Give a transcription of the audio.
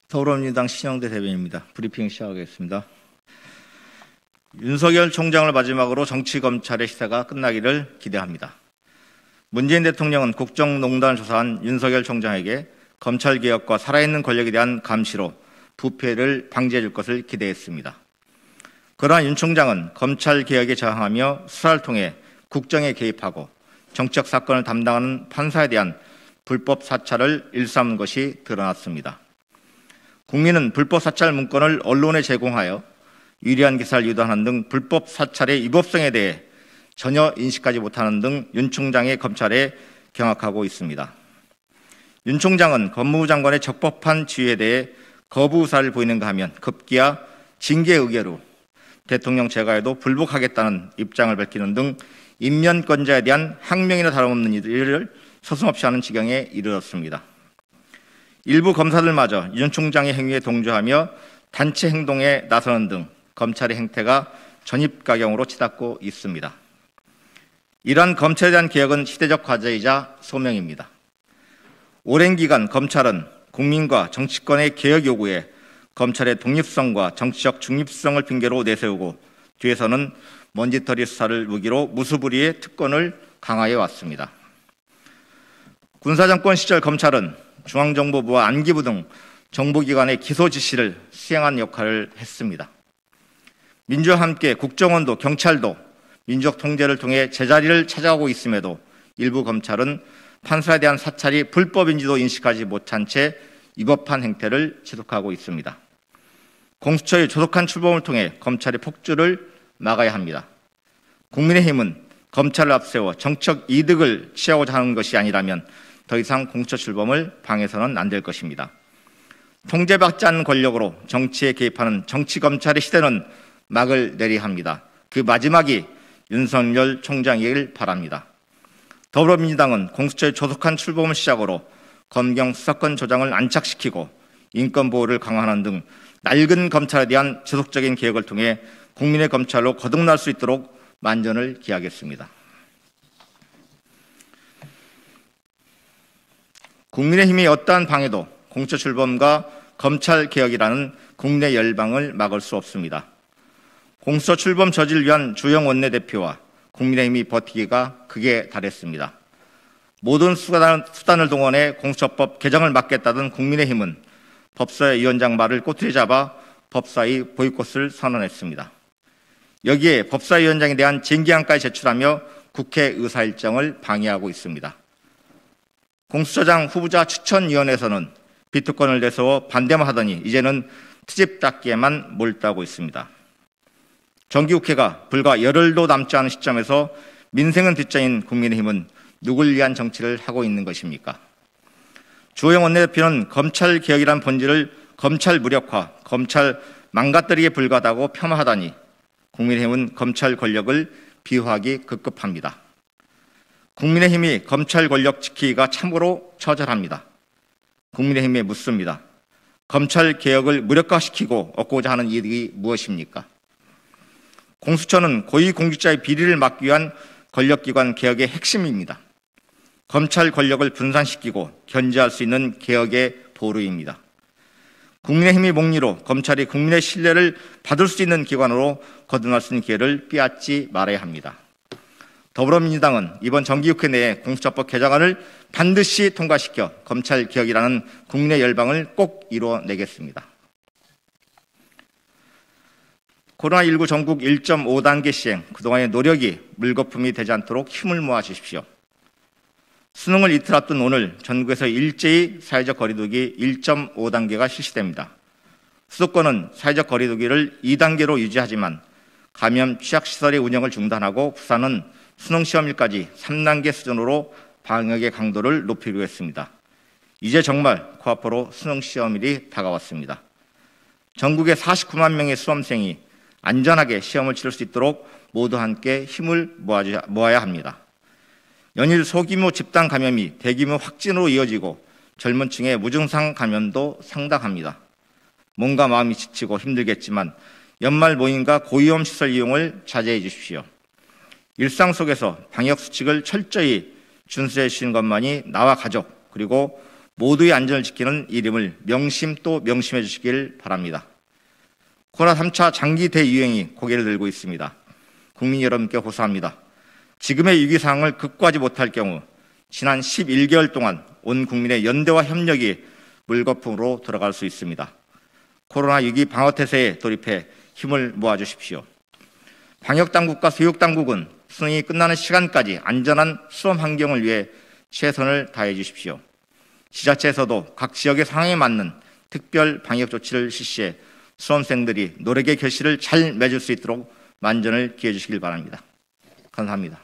더불어민주당 신영대 대변인입니다. 브리핑 시작하겠습니다. 윤석열 총장을 마지막으로 정치검찰의 시대가 끝나기를 기대합니다. 문재인 대통령은 국정농단을 조사한 윤석열 총장에게 검찰개혁과 살아있는 권력에 대한 감시로 부패를 방지해 줄 것을 기대했습니다. 그러나 윤 총장은 검찰개혁에 저항하며 수사를 통해 국정에 개입하고 정치적 사건을 담당하는 판사에 대한 불법 사찰을 일삼은 것이 드러났습니다. 국민은 불법 사찰 문건을 언론에 제공하여 유리한 기사를 유도하는 등 불법 사찰의 위법성에 대해 전혀 인식하지 못하는 등 윤 총장의 검찰에 경악하고 있습니다. 윤 총장은 법무부 장관의 적법한 지휘에 대해 거부 의사를 보이는가 하면 급기야 징계 의결로 대통령 제가에도 불복하겠다는 입장을 밝히는 등 인면권자에 대한 항명이나 다름없는 일을 서슴없이 하는 지경에 이르렀습니다. 일부 검사들마저 윤 총장의 행위에 동조하며 단체 행동에 나서는 등 검찰의 행태가 전입가경으로 치닫고 있습니다. 이러한 검찰에 대한 개혁은 시대적 과제이자 소명입니다. 오랜 기간 검찰은 국민과 정치권의 개혁 요구에 검찰의 독립성과 정치적 중립성을 핑계로 내세우고 뒤에서는 먼지털이 수사를 무기로 무수부리의 특권을 강화해 왔습니다. 군사정권 시절 검찰은 중앙정보부와 안기부 등 정보기관의 기소 지시를 수행한 역할을 했습니다. 민주와 함께 국정원도 경찰도 민족 통제를 통해 제자리를 찾아가고 있음에도 일부 검찰은 판사에 대한 사찰이 불법인지도 인식하지 못한 채 위법한 행태를 지속하고 있습니다. 공수처의 조속한 출범을 통해 검찰의 폭주를 막아야 합니다. 국민의힘은 검찰을 앞세워 정책 이득을 취하고자 하는 것이 아니라면 더 이상 공수처 출범을 방해서는 안 될 것입니다. 통제받지 않는 권력으로 정치에 개입하는 정치검찰의 시대는 막을 내려야 합니다. 그 마지막이 윤석열 총장이길 바랍니다. 더불어민주당은 공수처의 조속한 출범을 시작으로 검경 수사권 조장을 안착시키고 인권보호를 강화하는 등 낡은 검찰에 대한 지속적인 개혁을 통해 국민의 검찰로 거듭날 수 있도록 만전을 기하겠습니다. 국민의힘의 어떠한 방해도 공수처 출범과 검찰개혁이라는 국내 열방을 막을 수 없습니다. 공수처 출범 저지를 위한 주영 원내대표와 국민의힘이 버티기가 극에 달했습니다. 모든 수단을 동원해 공수처법 개정을 막겠다던 국민의힘은 법사위 위원장 말을 꼬투리 잡아 법사위 보이콧을 선언했습니다. 여기에 법사위원장에 대한 징계안까지 제출하며 국회 의사일정을 방해하고 있습니다. 공수처장 후보자 추천위원회에서는 비토권을 내세워 반대만 하더니 이제는 트집 닦기에만 몰두하고 있습니다. 정기국회가 불과 열흘도 남지 않은 시점에서 민생은 뒷전인 국민의힘은 누굴 위한 정치를 하고 있는 것입니까? 주호영 원내대표는 검찰개혁이란 본질을 검찰 무력화, 검찰 망가뜨리기에 불과하다고 폄하하다니 국민의힘은 검찰 권력을 비호하기 급급합니다. 국민의힘이 검찰 권력 지키기가 참으로 처절합니다. 국민의힘에 묻습니다. 검찰 개혁을 무력화시키고 얻고자 하는 이득이 무엇입니까? 공수처는 고위공직자의 비리를 막기 위한 권력기관 개혁의 핵심입니다. 검찰 권력을 분산시키고 견제할 수 있는 개혁의 보루입니다. 국민의힘이 목리로 검찰이 국민의 신뢰를 받을 수 있는 기관으로 거듭날 수 있는 기회를 빼앗지 말아야 합니다. 더불어민주당은 이번 정기국회 내에 공수처법 개정안을 반드시 통과시켜 검찰개혁이라는 국민의 열방을 꼭 이루어내겠습니다. 코로나19 전국 1.5단계 시행, 그동안의 노력이 물거품이 되지 않도록 힘을 모아 주십시오. 수능을 이틀 앞둔 오늘 전국에서 일제히 사회적 거리두기 1.5단계가 실시됩니다. 수도권은 사회적 거리두기를 2단계로 유지하지만 감염 취약시설의 운영을 중단하고 부산은 수능시험일까지 3단계 수준으로 방역의 강도를 높이기로 했습니다. 이제 정말 코앞으로 수능시험일이 다가왔습니다. 전국의 49만 명의 수험생이 안전하게 시험을 치를 수 있도록 모두 함께 힘을 모아야 합니다. 연일 소규모 집단 감염이 대규모 확진으로 이어지고 젊은 층의 무증상 감염도 상당합니다. 몸과 마음이 지치고 힘들겠지만 연말 모임과 고위험 시설 이용을 자제해 주십시오. 일상 속에서 방역 수칙을 철저히 준수해 주시는 것만이 나와 가족 그리고 모두의 안전을 지키는 일임을 명심 또 명심해 주시길 바랍니다. 코로나 3차 장기 대유행이 고개를 들고 있습니다. 국민 여러분께 호소합니다. 지금의 위기 상황을 극복하지 못할 경우 지난 11개월 동안 온 국민의 연대와 협력이 물거품으로 돌아갈 수 있습니다. 코로나 위기 방어태세에 돌입해 힘을 모아주십시오. 방역당국과 교육당국은 수능이 끝나는 시간까지 안전한 수험 환경을 위해 최선을 다해 주십시오. 지자체에서도 각 지역의 상황에 맞는 특별 방역 조치를 실시해 수험생들이 노력의 결실을 잘 맺을 수 있도록 만전을 기해 주시길 바랍니다. 감사합니다.